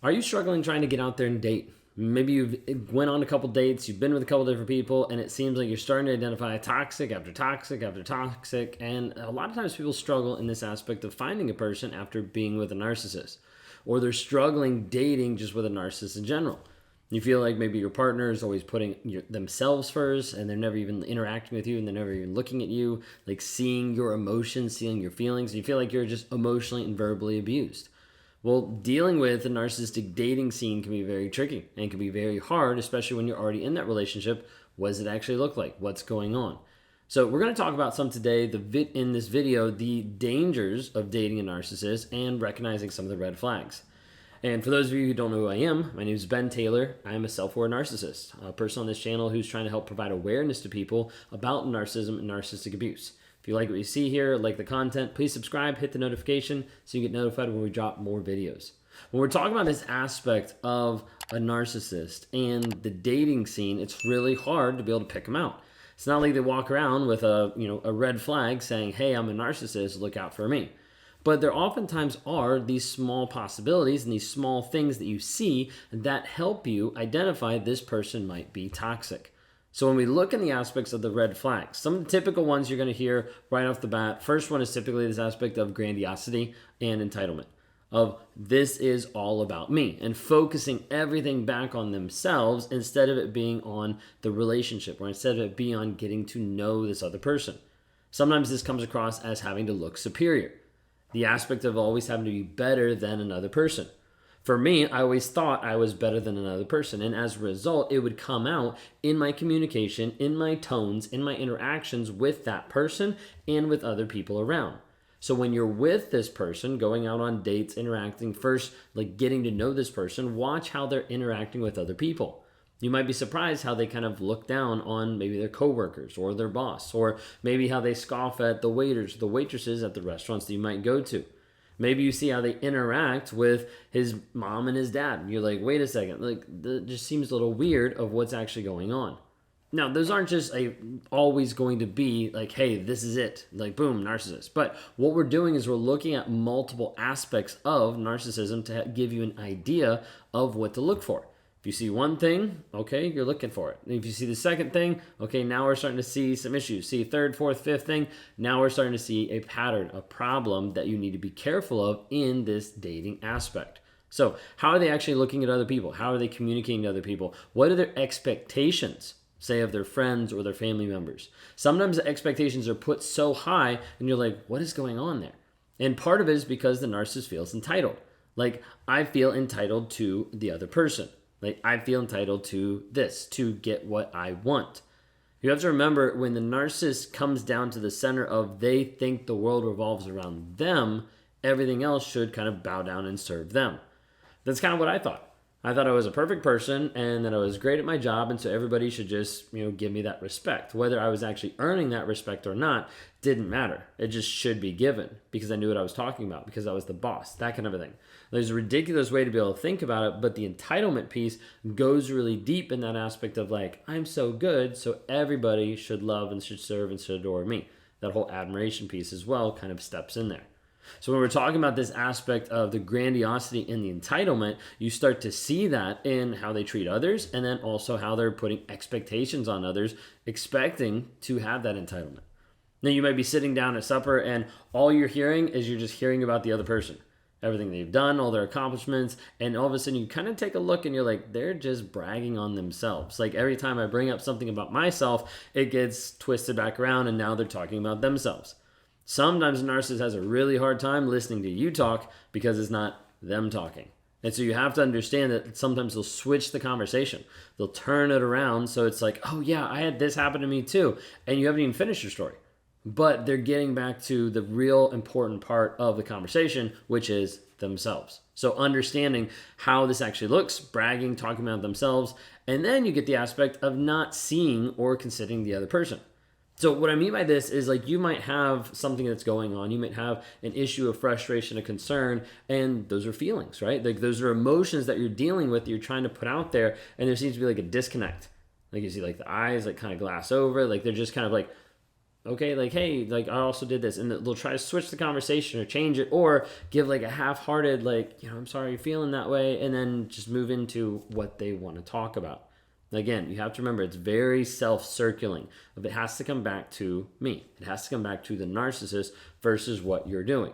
Are you struggling trying to get out there and date? Maybe you've went on a couple dates, you've been with a couple different people, and it seems like you're starting to identify toxic after toxic after toxic. And a lot of times people struggle in this aspect of finding a person after being with a narcissist, or they're struggling dating just with a narcissist in general. You feel like maybe your partner is always putting themselves first, and they're never even interacting with you, and they're never even looking at you, like seeing your emotions, seeing your feelings. And you feel like you're just emotionally and verbally abused. Well, dealing with the narcissistic dating scene can be very tricky and can be very hard, especially when you're already in that relationship. What does it actually look like? What's going on? So we're going to talk about some today, in this video, the dangers of dating a narcissist and recognizing some of the red flags. And for those of you who don't know who I am, my name is Ben Taylor. I am a self-aware narcissist, a person on this channel who's trying to help provide awareness to people about narcissism and narcissistic abuse. If you like what you see here, like the content, please subscribe, hit the notification so you get notified when we drop more videos. When we're talking about this aspect of a narcissist and the dating scene, it's really hard to be able to pick them out. It's not like they walk around with a red flag saying, hey, I'm a narcissist, look out for me. But there oftentimes are these small possibilities and these small things that you see that help you identify this person might be toxic. So when we look in the aspects of the red flags, some of the typical ones you're going to hear right off the bat, first one is typically this aspect of grandiosity and entitlement. Of this is all about me and focusing everything back on themselves instead of it being on the relationship or instead of it being on getting to know this other person. Sometimes this comes across as having to look superior. The aspect of always having to be better than another person. For me, I always thought I was better than another person. And as a result, it would come out in my communication, in my tones, in my interactions with that person and with other people around. So when you're with this person, going out on dates, interacting first, like getting to know this person, watch how they're interacting with other people. You might be surprised how they kind of look down on maybe their coworkers or their boss, or maybe how they scoff at the waiters, the waitresses at the restaurants that you might go to. Maybe you see how they interact with his mom and his dad. And you're like, wait a second, like that just seems a little weird of what's actually going on. Now, those aren't just always going to be like, hey, this is it, like boom, narcissist. But what we're doing is we're looking at multiple aspects of narcissism to give you an idea of what to look for. If you see one thing, okay, you're looking for it. And if you see the second thing, okay, now we're starting to see some issues. See third, fourth, fifth thing, now we're starting to see a pattern, a problem that you need to be careful of in this dating aspect. So how are they actually looking at other people? How are they communicating to other people? What are their expectations, say, of their friends or their family members? Sometimes the expectations are put so high and you're like, what is going on there? And part of it is because the narcissist feels entitled. Like, I feel entitled to the other person. Like, I feel entitled to this, to get what I want. You have to remember, when the narcissist comes down to the center of they think the world revolves around them, everything else should kind of bow down and serve them. That's kind of what I thought. I thought I was a perfect person and that I was great at my job, and so everybody should just, give me that respect. Whether I was actually earning that respect or not didn't matter. It just should be given because I knew what I was talking about, because I was the boss, that kind of a thing. There's a ridiculous way to be able to think about it, but the entitlement piece goes really deep in that aspect of like, I'm so good, so everybody should love and should serve and should adore me. That whole admiration piece as well kind of steps in there. So when we're talking about this aspect of the grandiosity and the entitlement, you start to see that in how they treat others, and then also how they're putting expectations on others, expecting to have that entitlement. Now, you might be sitting down at supper and all you're hearing is you're just hearing about the other person, everything they've done, all their accomplishments, and all of a sudden you kind of take a look and you're like, they're just bragging on themselves. Like, every time I bring up something about myself, it gets twisted back around and now they're talking about themselves. Sometimes a narcissist has a really hard time listening to you talk because it's not them talking. And so you have to understand that sometimes they'll switch the conversation. They'll turn it around so it's like, oh yeah, I had this happen to me too. And you haven't even finished your story. But they're getting back to the real important part of the conversation, which is themselves. So understanding how this actually looks, bragging, talking about themselves, and then you get the aspect of not seeing or considering the other person. So what I mean by this is, like, you might have something that's going on. You might have an issue of frustration, a concern, and those are feelings, right? Like, those are emotions that you're dealing with, that you're trying to put out there, and there seems to be like a disconnect. Like, you see like the eyes like kind of glass over, like they're just kind of like Okay, like, hey, like I also did this, and they'll try to switch the conversation or change it, or give like a half-hearted, like, I'm sorry you're feeling that way, and then just move into what they want to talk about. Again, you have to remember it's very self-circulating. It has to come back to me. It has to come back to the narcissist versus what you're doing.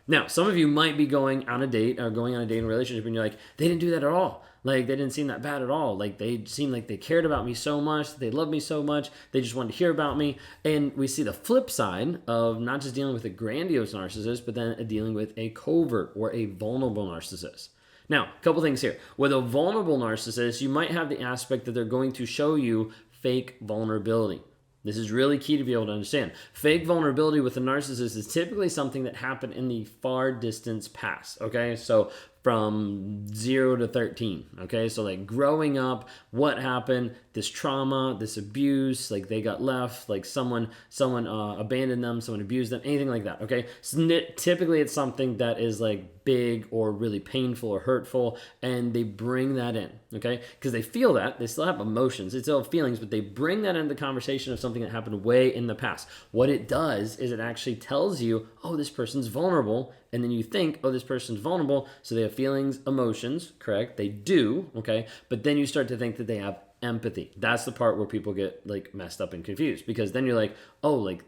Now, some of you might be going on a date or going on a dating relationship and you're like, they didn't do that at all. Like, they didn't seem that bad at all. Like, they seemed like they cared about me so much. They loved me so much. They just wanted to hear about me. And we see the flip side of not just dealing with a grandiose narcissist, but then dealing with a covert or a vulnerable narcissist. Now, a couple things here. With a vulnerable narcissist, you might have the aspect that they're going to show you fake vulnerability. This is really key to be able to understand. Fake vulnerability with a narcissist is typically something that happened in the far distance past, okay? So from 0 to 13, okay? So like growing up, what happened, this trauma, this abuse, like they got left, like someone abandoned them, someone abused them, anything like that, okay? So typically it's something that is like big or really painful or hurtful, and they bring that in, okay? Because they feel that, they still have emotions, they still have feelings, but they bring that into the conversation of something that happened way in the past. What it does is it actually tells you, oh, this person's vulnerable, and then you think, oh, this person's vulnerable, so they have feelings, emotions, correct? They do, okay? But then you start to think that they have empathy. That's the part where people get like messed up and confused, because then you're like, oh, like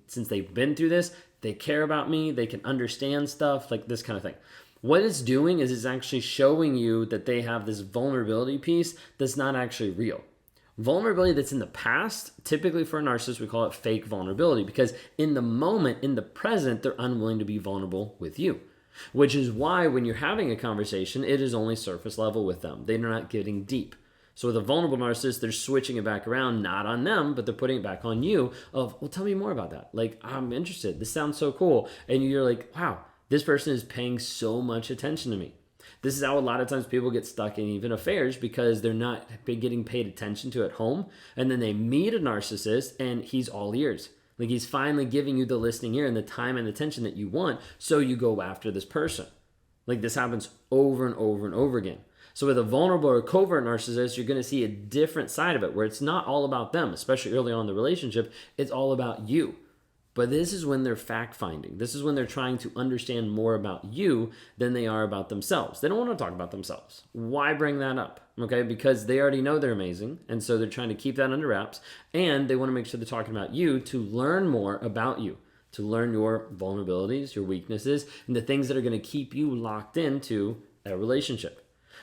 since they've been through this, they care about me, they can understand stuff, like this kind of thing. What it's doing is it's actually showing you that they have this vulnerability piece that's not actually real. Vulnerability that's in the past, typically for a narcissist, we call it fake vulnerability, because in the moment, in the present, they're unwilling to be vulnerable with you. Which is why when you're having a conversation, it is only surface level with them. They're not getting deep. So with a vulnerable narcissist, they're switching it back around, not on them, but they're putting it back on you of, well, tell me more about that. Like, I'm interested. This sounds so cool. And you're like, wow, this person is paying so much attention to me. This is how a lot of times people get stuck in even affairs, because they're not getting paid attention to at home. And then they meet a narcissist and he's all ears. Like, he's finally giving you the listening ear and the time and attention that you want. So you go after this person. Like, this happens over and over and over again. So with a vulnerable or covert narcissist, you're going to see a different side of it where it's not all about them, especially early on in the relationship. It's all about you. But this is when they're fact-finding. This is when they're trying to understand more about you than they are about themselves. They don't want to talk about themselves. Why bring that up? Okay, because they already know they're amazing, and so they're trying to keep that under wraps, and they want to make sure they're talking about you to learn more about you, to learn your vulnerabilities, your weaknesses, and the things that are going to keep you locked into a relationship.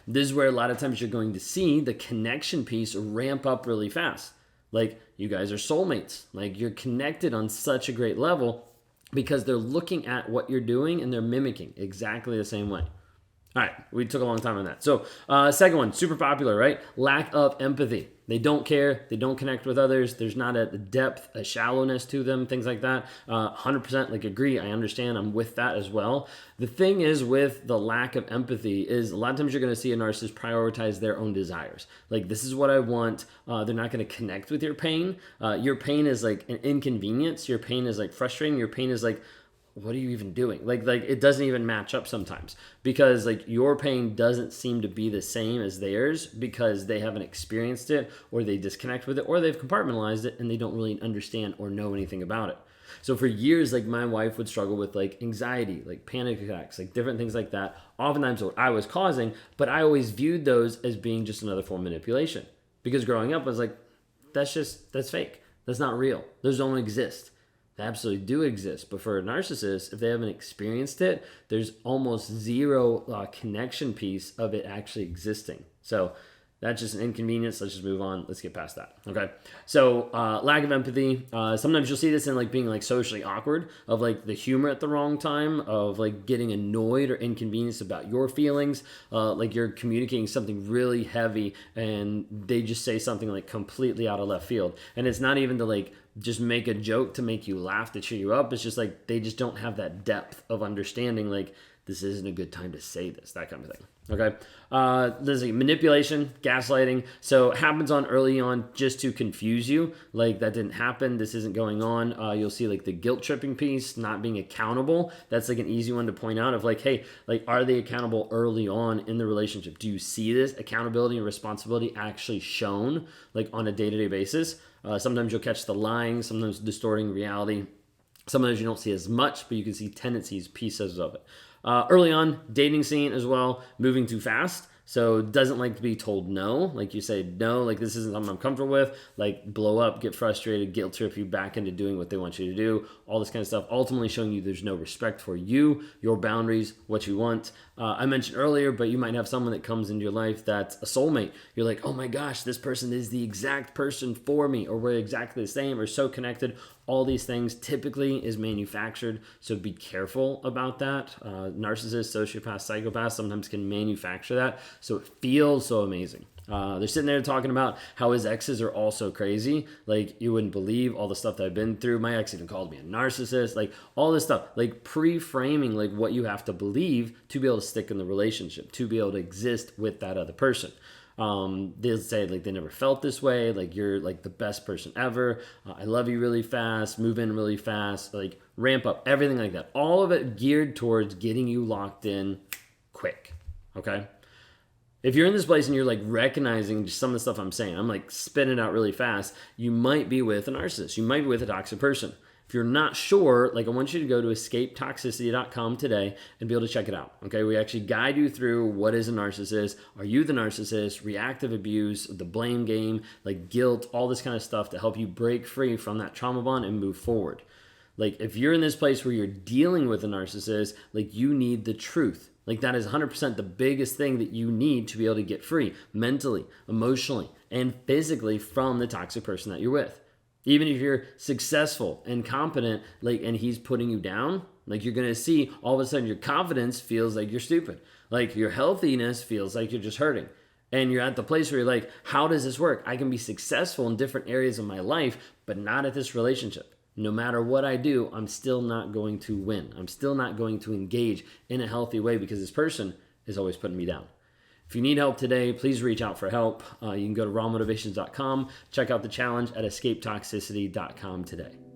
This is where a lot of times you're going to see the connection piece ramp up really fast. Like, you guys are soulmates. Like, you're connected on such a great level because they're looking at what you're doing and they're mimicking exactly the same way. All right, we took a long time on that. So second one, super popular, right? Lack of empathy. They don't care. They don't connect with others. There's not a depth, a shallowness to them, things like that. 100% like agree. I understand. I'm with that as well. The thing is with the lack of empathy is a lot of times you're going to see a narcissist prioritize their own desires. Like, this is what I want. They're not going to connect with your pain. Your pain is like an inconvenience. Your pain is like frustrating. Your pain is like, what are you even doing? Like it doesn't even match up sometimes, because like your pain doesn't seem to be the same as theirs because they haven't experienced it, or they disconnect with it, or they've compartmentalized it and they don't really understand or know anything about it. So for years, like my wife would struggle with like anxiety, like panic attacks, like different things like that. Oftentimes what I was causing, but I always viewed those as being just another form of manipulation, because growing up I was like, that's fake. That's not real. Those don't exist. They absolutely do exist. But for a narcissist, if they haven't experienced it, there's almost zero connection piece of it actually existing. So that's just an inconvenience. Let's just move on. Let's get past that. Okay. So lack of empathy. Sometimes you'll see this in like being like socially awkward, of like the humor at the wrong time, of like getting annoyed or inconvenienced about your feelings. Like you're communicating something really heavy and they just say something like completely out of left field. And it's not even to like just make a joke to make you laugh, to cheer you up. It's just like they just don't have that depth of understanding. Like, this isn't a good time to say this, that kind of thing. Okay. There's like manipulation, gaslighting. So it happens early on just to confuse you. Like, that didn't happen. This isn't going on. You'll see like the guilt tripping piece, not being accountable. That's like an easy one to point out of like, hey, like, are they accountable early on in the relationship? Do you see this accountability and responsibility actually shown like on a day-to-day basis? Sometimes you'll catch the lying, sometimes distorting reality. Sometimes you don't see as much, but you can see tendencies, pieces of it. Early on, dating scene as well, moving too fast. So doesn't like to be told no. Like, you say no, like, this isn't something I'm comfortable with. Like, blow up, get frustrated, guilt trip you back into doing what they want you to do. All this kind of stuff, ultimately showing you there's no respect for you, your boundaries, what you want. I mentioned earlier, but you might have someone that comes into your life that's a soulmate. You're like, oh my gosh, this person is the exact person for me, or we're exactly the same, or so connected. All these things typically is manufactured, so be careful about that. Narcissists, sociopaths, psychopaths sometimes can manufacture that, so it feels so amazing. They're sitting there talking about how his exes are all so crazy. Like, you wouldn't believe all the stuff that I've been through. My ex even called me a narcissist. Like, all this stuff. Like, pre-framing like what you have to believe to be able to stick in the relationship, to be able to exist with that other person. They'll say like they never felt this way, like you're like the best person ever, I love you really fast, move in really fast, like ramp up, everything like that. All of it geared towards getting you locked in quick, okay? If you're in this place and you're like recognizing just some of the stuff I'm saying, I'm like spinning out really fast, you might be with a narcissist, you might be with a toxic person. If you're not sure, like, I want you to go to escapetoxicity.com today and be able to check it out. Okay, we actually guide you through what is a narcissist. Are you the narcissist? Reactive abuse, the blame game, like guilt, all this kind of stuff to help you break free from that trauma bond and move forward. Like, if you're in this place where you're dealing with a narcissist, like, you need the truth. Like, that is 100% the biggest thing that you need to be able to get free mentally, emotionally, and physically from the toxic person that you're with. Even if you're successful and competent, like, and he's putting you down, like, you're gonna see all of a sudden your confidence feels like you're stupid. Like, your healthiness feels like you're just hurting. And you're at the place where you're like, how does this work? I can be successful in different areas of my life, but not at this relationship. No matter what I do, I'm still not going to win. I'm still not going to engage in a healthy way because this person is always putting me down. If you need help today, please reach out for help. You can go to rawmotivations.com, check out the challenge at escapetoxicity.com today.